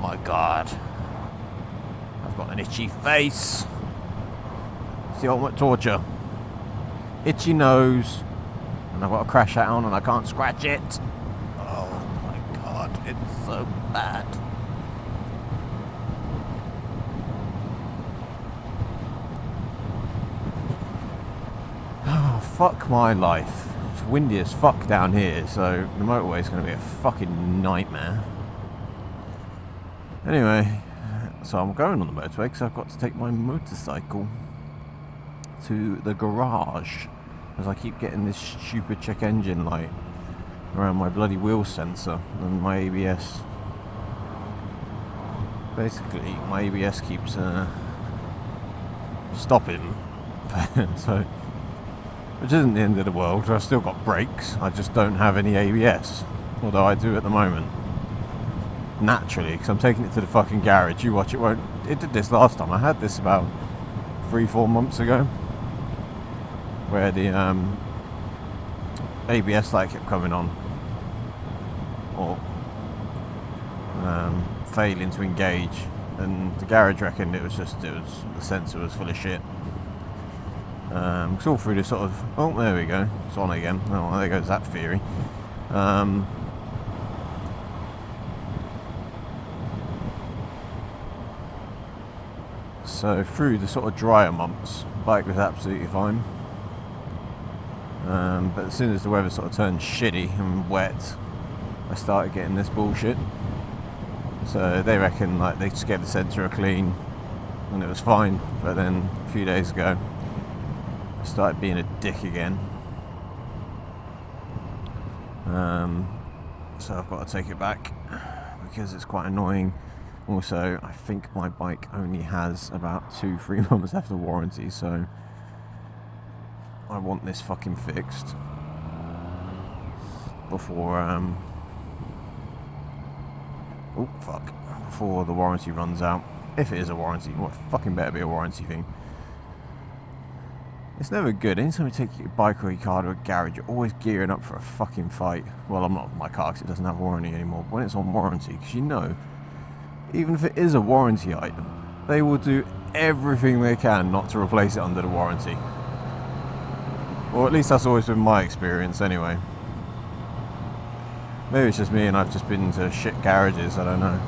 my god. I've got an itchy face. It's the ultimate torture. Itchy nose. And I've got a crash hat on and I can't scratch it. Oh my god, it's so bad. Oh, fuck my life. It's windy as fuck down here, so the motorway is going to be a fucking nightmare. Anyway, so I'm going on the motorway because I've got to take my motorcycle to the garage, as I keep getting this stupid check engine light around my bloody wheel sensor and my ABS. Basically, my ABS keeps stopping, so, which isn't the end of the world. I've still got brakes, I just don't have any ABS, although I do at the moment. Naturally, because I'm taking it to the fucking garage. You watch, it did this last time. I had this about 3-4 months ago, where the ABS light kept coming on, or failing to engage, and the garage reckoned the sensor was full of shit. It's all through this sort of, oh, there we go, it's on again. Oh, well, there goes that theory. So through the sort of drier months, the bike was absolutely fine. But as soon as the weather sort of turned shitty and wet, I started getting this bullshit. So they reckon like they just gave the sensor a clean and it was fine. But then a few days ago, I started being a dick again. So I've got to take it back because it's quite annoying. Also, I think my bike only has about 2-3 months left of warranty, so I want this fucking fixed before before the warranty runs out. If it is a warranty, what fucking better be a warranty thing. It's never good. Anytime you take your bike or your car to a garage, you're always gearing up for a fucking fight. Well, I'm not with my car because it doesn't have warranty anymore, but when it's on warranty, because you know, even if it is a warranty item, they will do everything they can not to replace it under the warranty. Or at least that's always been my experience anyway. Maybe it's just me and I've just been to shit garages, I don't know.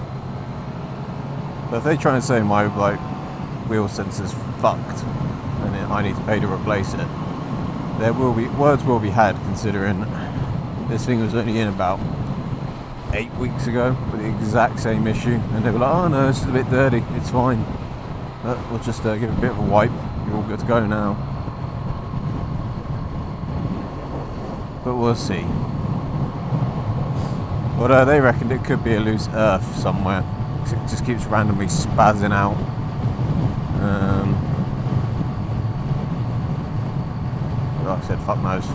But if they try and say my like wheel sensor's fucked and I need to pay to replace it, words will be had, considering this thing was only in about 8 weeks ago with the exact same issue, and they were like, oh no, it's just a bit dirty, it's fine, we'll just give it a bit of a wipe, you're all good to go now. But we'll see. But they reckoned it could be a loose earth somewhere, because it just keeps randomly spazzing out. Like I said, fuck knows.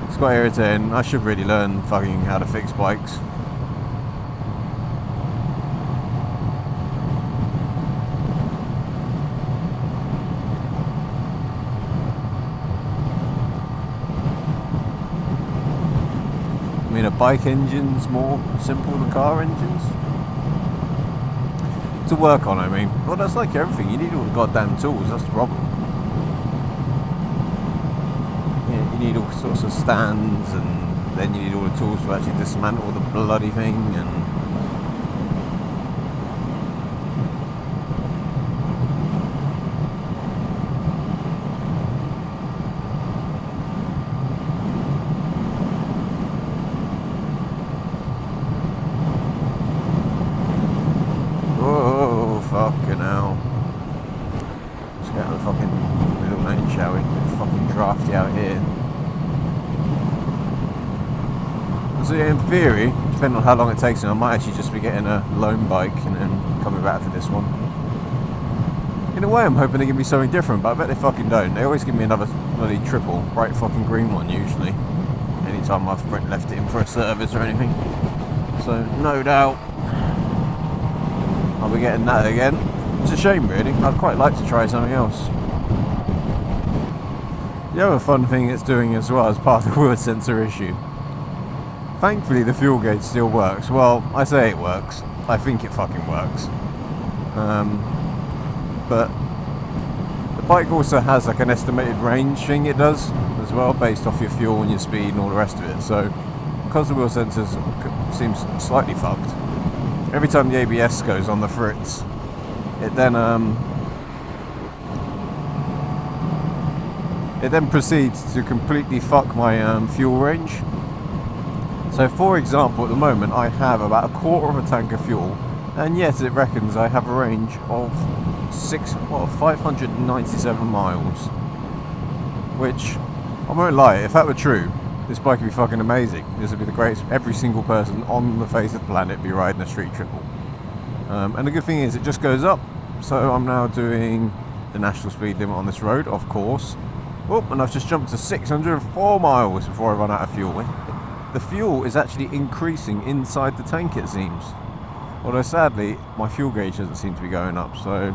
It's quite irritating. I should really learn fucking how to fix bikes. I mean, are bike engines more simple than car engines? To work on, I mean. Well, that's like everything. You need all the goddamn tools, that's the problem. You need all sorts of stands, and then you need all the tools to actually dismantle the bloody thing, and oh fucking hell. Let's get out of the fucking middle lane, shall we? It's fucking drafty out here. So yeah, in theory, depending on how long it takes me, I might actually just be getting a loan bike and then coming back for this one. In a way, I'm hoping they give me something different, but I bet they fucking don't. They always give me another bloody triple, bright fucking green one usually, anytime I've left it in for a service or anything. So no doubt I'll be getting that again. It's a shame really, I'd quite like to try something else. The other fun thing it's doing as well as part of the wheel sensor issue, thankfully the fuel gauge still works. Well, I say it works. I think it fucking works. But the bike also has like an estimated range thing it does as well, based off your fuel and your speed and all the rest of it. So because the wheel sensors seems slightly fucked, every time the ABS goes on the fritz, it then proceeds to completely fuck my fuel range. So for example, at the moment I have about a quarter of a tank of fuel, and yet it reckons I have a range of 597 miles. Which, I won't lie, if that were true, this bike would be fucking amazing. This would be the greatest. Every single person on the face of the planet would be riding a street triple. And the good thing is it just goes up. So I'm now doing the national speed limit on this road, of course. Oh, and I've just jumped to 604 miles before I run out of fuel. The fuel is actually increasing inside the tank, it seems. Although sadly, my fuel gauge doesn't seem to be going up, so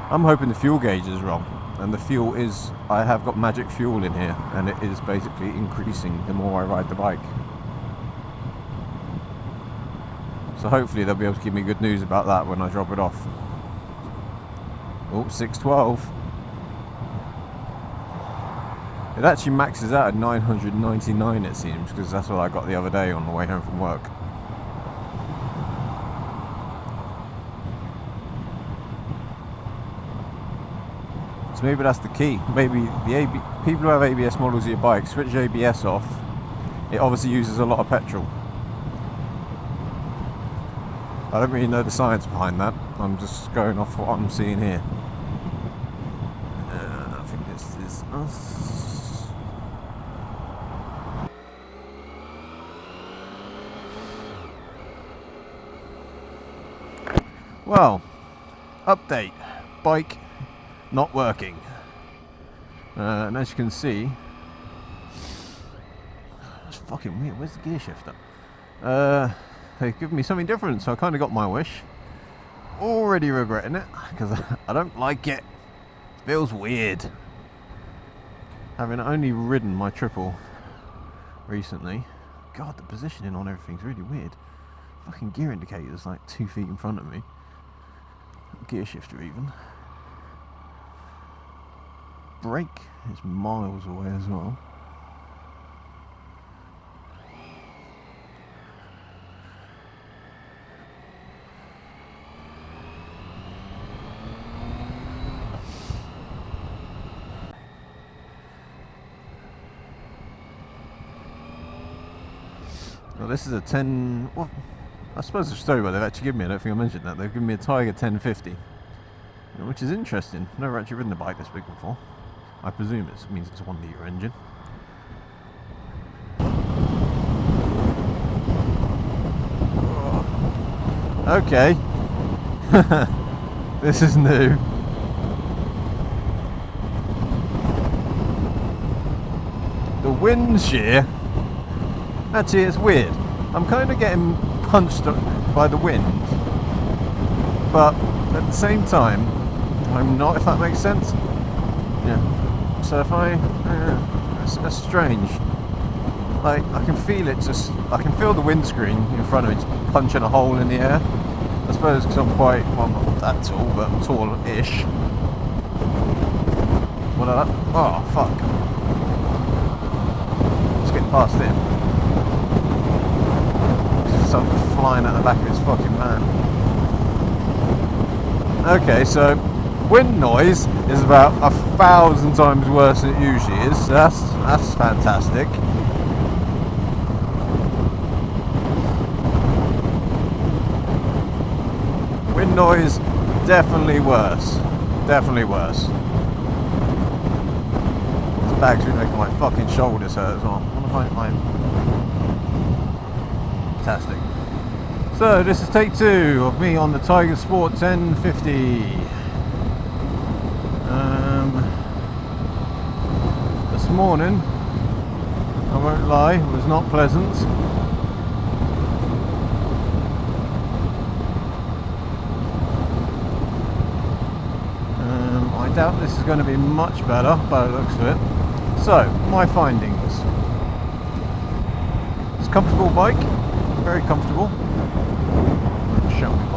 I'm hoping the fuel gauge is wrong. And the fuel is, I have got magic fuel in here, and it is basically increasing the more I ride the bike. So hopefully they'll be able to give me good news about that when I drop it off. Oh, 612. It actually maxes out at 999 it seems, because that's what I got the other day on the way home from work. So maybe that's the key. Maybe the people who have ABS models of your bike, switch ABS off. It obviously uses a lot of petrol. I don't really know the science behind that. I'm just going off what I'm seeing here. I think this is us. Well, update. Bike not working. And as you can see, it's fucking weird. Where's the gear shifter? They've given me something different, so I kind of got my wish. Already regretting it, because I don't like it. It feels weird. Having only ridden my triple recently. God, the positioning on everything's really weird. Fucking gear indicator's like 2 feet in front of me. Gear shifter even. Brake is miles away as well. Well, this is a 10... Well, I suppose I should tell you what they've actually given me. I don't think I mentioned that. They've given me a Tiger 1050. Which is interesting. I've never actually ridden a bike this big before. I presume it means it's a 1 litre engine. Okay. This is new. The wind shear. Actually, it's weird. I'm kind of getting punched by the wind, but at the same time, I'm not, if that makes sense. Yeah. So if that's strange. Like, I can feel it just, I can feel the windscreen in front of me just punching a hole in the air. I suppose because I'm quite, well, I'm not that tall, but I'm tall-ish. What are that? Oh, fuck. Let's get past him. Something flying at the back of his fucking van. Okay, so wind noise is about 1,000 times worse than it usually is. So that's fantastic. Wind noise, definitely worse. Definitely worse. This bag's really making my fucking shoulders hurt as well. I wonder if I fantastic. So this is take 2 of me on the Tiger Sport 1050. This morning, I won't lie, it was not pleasant. I doubt this is going to be much better by the looks of it. So, my findings. It's a comfortable bike. Very comfortable.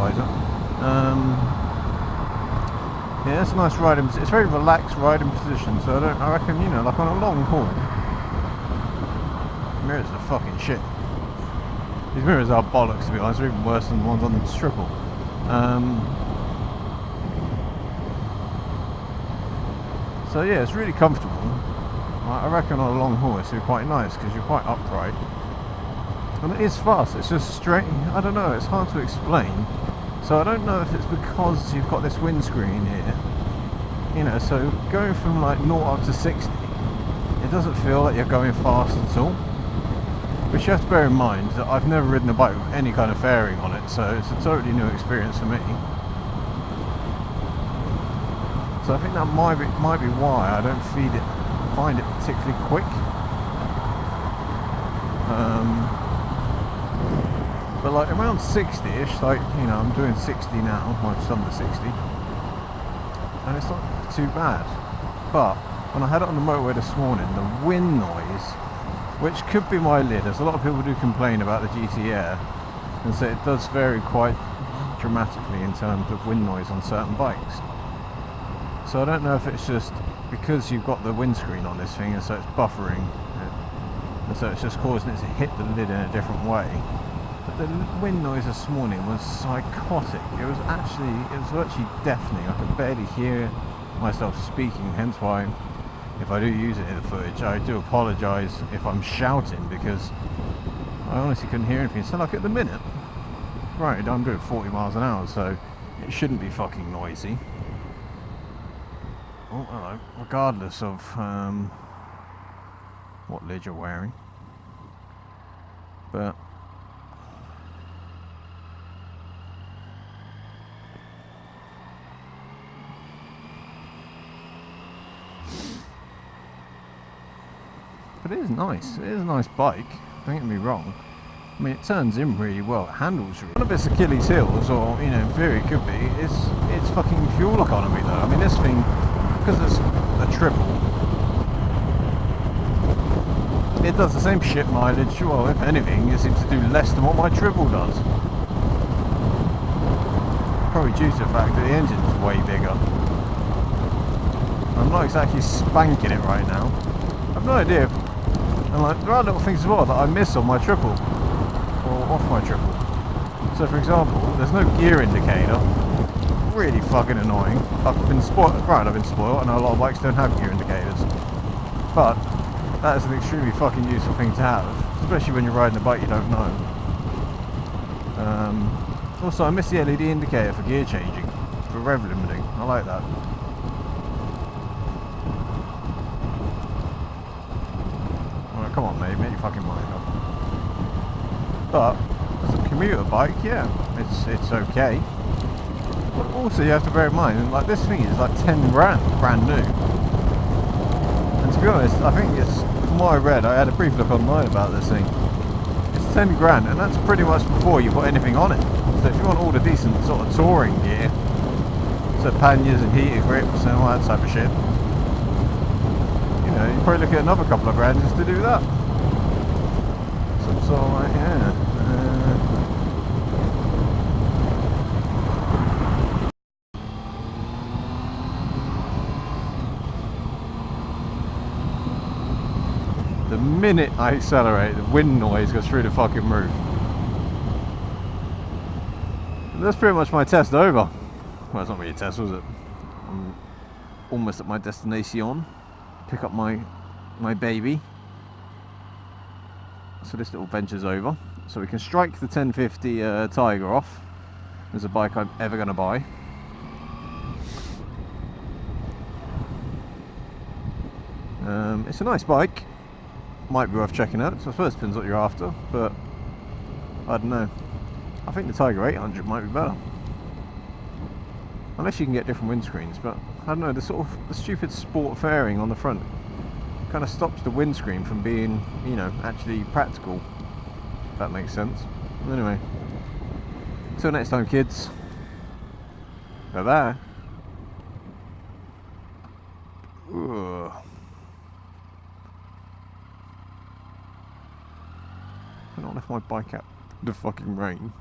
stabiliser. Yeah, it's a nice riding. It's a very relaxed riding position. So I reckon, you know, like on a long haul, mirrors are fucking shit. These mirrors are bollocks, to be honest. They're even worse than the ones on the triple. So yeah, it's really comfortable. I reckon on a long haul it's quite nice because you're quite upright. And it is fast. It's just straight. I don't know. It's hard to explain. So I don't know if it's because you've got this windscreen here. You know, so going from like 0 up to 60, it doesn't feel like you're going fast at all. But you have to bear in mind that I've never ridden a bike with any kind of fairing on it, so it's a totally new experience for me. So I think that might be why I don't find it particularly quick. But like around 60ish, like, you know, I'm doing 60 now, well, just under 60, and it's not too bad. But when I had it on the motorway this morning, the wind noise, which could be my lid, as a lot of people do complain about the GT Air, and say it does vary quite dramatically in terms of wind noise on certain bikes. So I don't know if it's just because you've got the windscreen on this thing, and so it's buffering, and so it's just causing it to hit the lid in a different way. But the wind noise this morning was psychotic. It was virtually deafening. I could barely hear myself speaking, hence why, if I do use it in the footage, I do apologise if I'm shouting, because I honestly couldn't hear anything. So like at the minute, right, I'm doing 40 miles an hour, so it shouldn't be fucking noisy. Oh, hello. Regardless of what lid you're wearing. But it is nice. It is a nice bike. Don't get me wrong. I mean, it turns in really well. It handles really. One of its Achilles heels, or you know, in theory it could be, is it's fucking fuel economy though. I mean, this thing, because it's a triple, it does the same shit mileage. Well, if anything, it seems to do less than what my triple does. Probably due to the fact that the engine's way bigger. I'm not exactly spanking it right now. I've no idea. And like, there are little things as well that I miss on my triple, or off my triple. So for example, there's no gear indicator. Really fucking annoying. I've been spoiled, right, I've been spoiled. I know a lot of bikes don't have gear indicators. But that is an extremely fucking useful thing to have, especially when you're riding a bike you don't know. Also, I miss the LED indicator for gear changing, for rev limiting. I like that. Alright, come on mate, make your fucking mind up. But as a commuter bike, yeah, it's okay. But also you have to bear in mind, like this thing is like 10 grand, brand new. And to be honest, I think it's, from what I read, I had a brief look online about this thing. It's 10 grand, and that's pretty much before you put anything on it. So if you want all the decent sort of touring gear, so panniers and heated grips and all that type of shit, you know, you probably look at another couple of grand just to do that. Some sort of like, yeah. The minute I accelerate, the wind noise goes through the fucking roof. And that's pretty much my test over. Well, it's not really a test, was it? I'm almost at my destination. Pick up my baby. So this little venture's over. So we can strike the 1050 Tiger off. There's a bike I'm ever going to buy. It's a nice bike. Might be worth checking out. So I suppose it depends what you're after, but I don't know. I think the Tiger 800 might be better. Unless you can get different windscreens, but I don't know, the stupid sport fairing on the front kind of stops the windscreen from being, you know, actually practical, if that makes sense. Anyway, till next time kids, bye bye. Ugh. I don't left my bike out the fucking rain.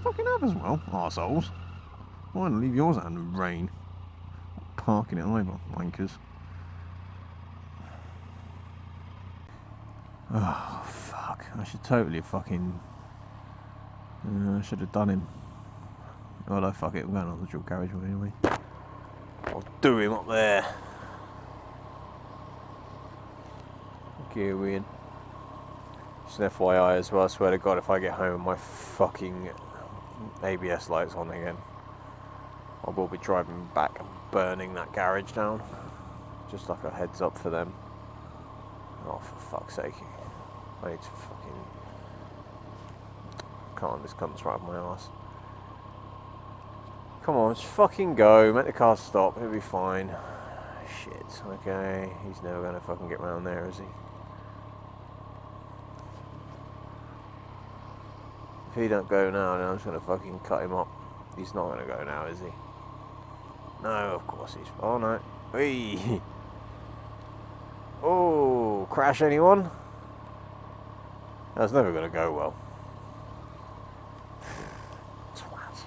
fucking have as well, arseholes. Why not leave yours out in the rain? Parking it either, wankers. Oh, fuck. I should totally fucking... I should have done him. Although, fuck it, I'm going on the dual carriageway anyway. I'll do him up there. Gear weird. Just an FYI as well, I swear to God, if I get home, my fucking ABS light's on again. I will be driving back and burning that garage down. Just like a heads up for them. Oh, for fuck's sake. I need to fucking... Can't, this comes right up my arse. Come on, just fucking go. Make the car stop, it'll be fine. Shit, okay. He's never gonna fucking get round there, is he? If he don't go now, then I'm just gonna fucking cut him up. He's not gonna go now, is he? No, of course he's... Oh, no. Whee! Oh, crash anyone? That's never gonna go well. Twat.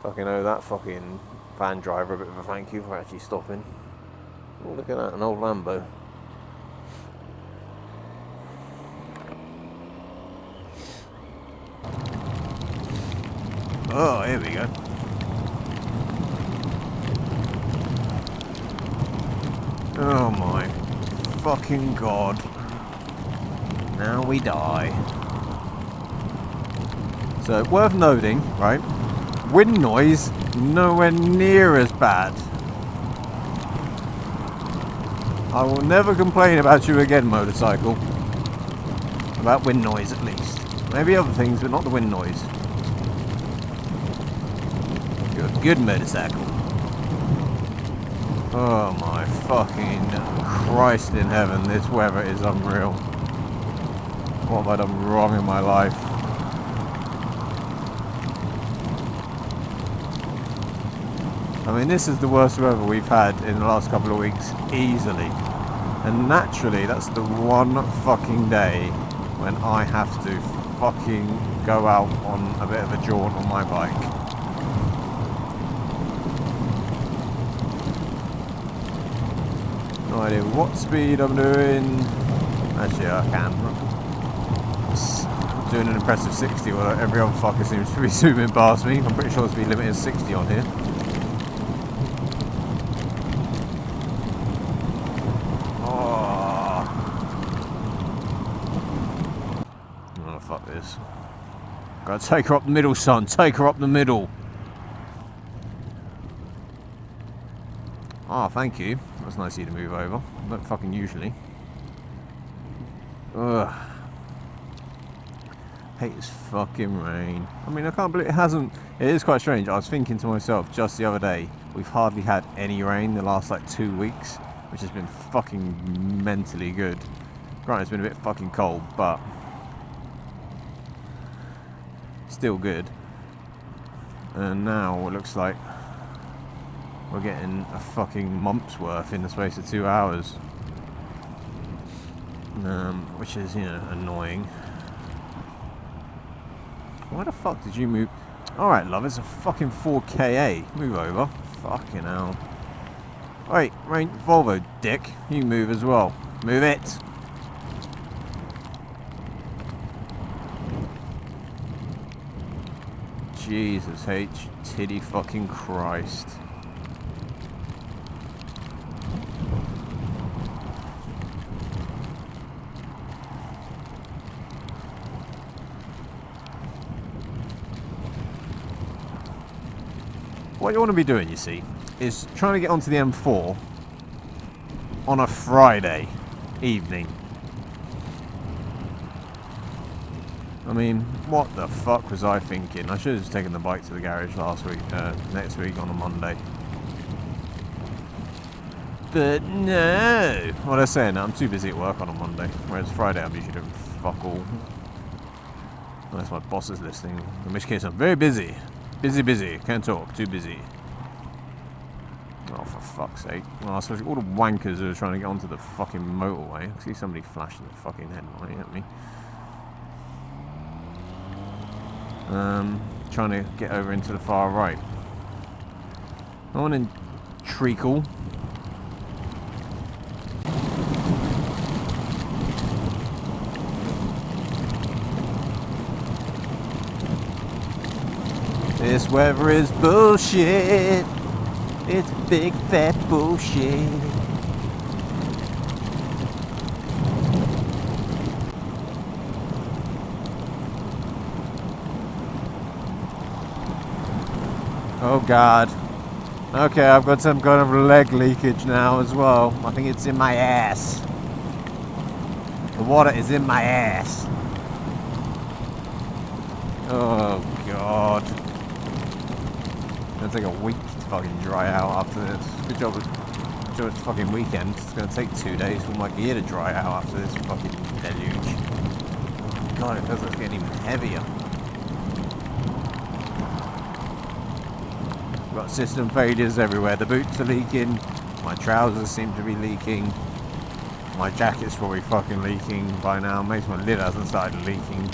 Fucking owe that fucking van driver a bit of a thank you for actually stopping. Oh, look at that, an old Lambo. Oh, here we go. Oh my fucking God. Now we die. So, worth noting, right? Wind noise, nowhere near as bad. I will never complain about you again, motorcycle. About wind noise, at least. Maybe other things, but not the wind noise. You're a good motorcycle. Oh my fucking Christ in heaven, this weather is unreal. What have I done wrong in my life? I mean, this is the worst weather we've had in the last couple of weeks, easily. And naturally, that's the one fucking day when I have to fucking go out on a bit of a jaunt on my bike. No idea what speed I'm doing. Actually, I can. I'm doing an impressive 60, while every other fucker seems to be zooming past me. I'm pretty sure the speed limit is 60 on here. Oh, fuck this. Gotta take her up the middle, son. Take her up the middle. Ah, oh, thank you. That's nice of you to move over. I don't fucking usually. Ugh. Hate this fucking rain. I mean, I can't believe it hasn't... It is quite strange. I was thinking to myself just the other day, we've hardly had any rain the last, like, 2 weeks, which has been fucking mentally good. Granted, it's been a bit fucking cold, but... still good. And now it looks like we're getting a fucking month's worth in the space of 2 hours. Which is, you know, annoying. Why the fuck did you move? Alright, love, it's a fucking 4KA. Move over. Fucking hell. Wait, rain, Volvo, dick. You move as well. Move it. Jesus H. Titty fucking Christ. What you want to be doing, you see, is trying to get onto the M4 on a Friday evening. I mean, what the fuck was I thinking? I should have just taken the bike to the garage next week on a Monday. But no! What I was saying, I'm too busy at work on a Monday, whereas Friday I'm usually doing fuck all. Unless my boss is listening, in which case I'm very busy. Busy, can't talk, too busy. Oh, for fuck's sake. Well, especially all the wankers who are trying to get onto the fucking motorway. I see somebody flashing the fucking headlight at me. Trying to get over into the far right. Morning, treacle. This weather is bullshit. It's big fat bullshit. Oh God. Okay, I've got some kind of leg leakage now as well. I think it's in my ass. The water is in my ass. Oh God. It's gonna take a week to fucking dry out after this. Good job it's fucking weekend. It's gonna take 2 days for my gear to dry out after this fucking deluge. God, it feels like it's getting even heavier. Got system failures everywhere. The boots are leaking. My trousers seem to be leaking. My jacket's probably fucking leaking by now. Maybe my lid hasn't started leaking.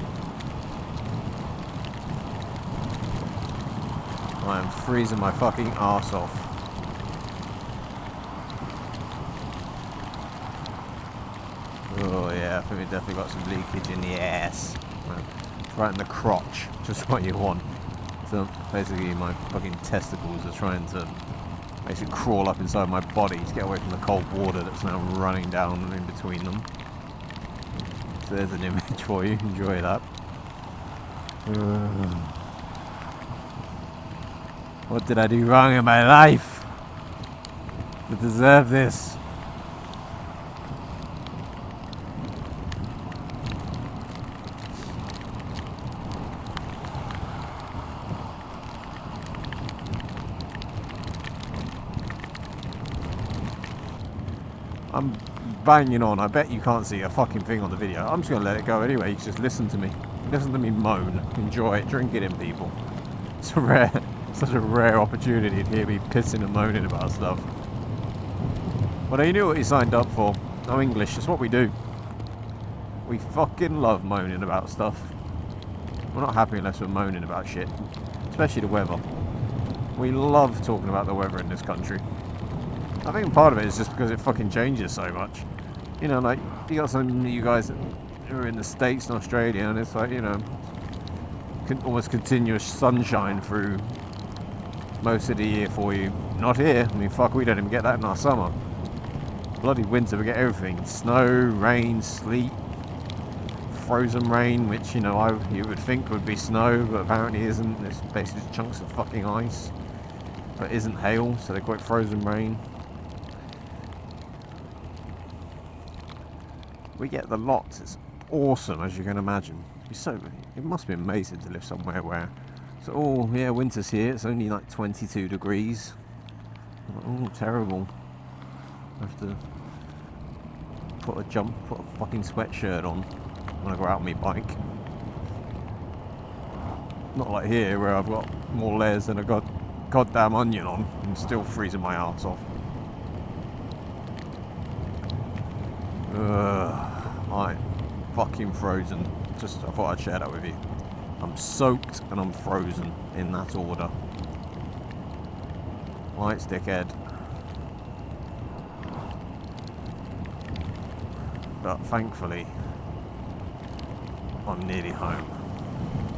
I am freezing my fucking arse off. Oh yeah, I think we definitely got some leakage in the ass. Right in the crotch. Just what you want. So basically my fucking testicles are trying to basically crawl up inside my body to get away from the cold water that's now running down in between them. So there's an image for you, enjoy that. What did I do wrong in my life to deserve this? I'm banging on. I bet you can't see a fucking thing on the video. I'm just going to let it go anyway. You just listen to me. Listen to me moan. Enjoy it. Drink it in, people. It's such a rare opportunity to hear me pissing and moaning about stuff. But you knew what you signed up for. I'm English. It's what we do. We fucking love moaning about stuff. We're not happy unless we're moaning about shit. Especially the weather. We love talking about the weather in this country. I think part of it is just because it fucking changes so much. You know, like, you got some of you guys who are in the States and Australia, and it's like, you know, almost continuous sunshine through most of the year for you. Not here. I mean, fuck, we don't even get that in our summer. Bloody winter, we get everything. Snow, rain, sleet, frozen rain, which, you know, you would think would be snow, but apparently isn't. It's basically just chunks of fucking ice. But isn't hail, so they call it frozen rain. We get the lot. It's awesome, as you can imagine. It must be amazing to live somewhere where, so, oh yeah, winter's here. It's only like 22 degrees. Oh, terrible. I have to put a fucking sweatshirt on when I go out on my bike. Not like here where I've got more layers than I got goddamn onion on. I'm still freezing my arse off. I'm fucking frozen. I thought I'd share that with you. I'm soaked and I'm frozen in that order. Right, dickhead. But thankfully, I'm nearly home.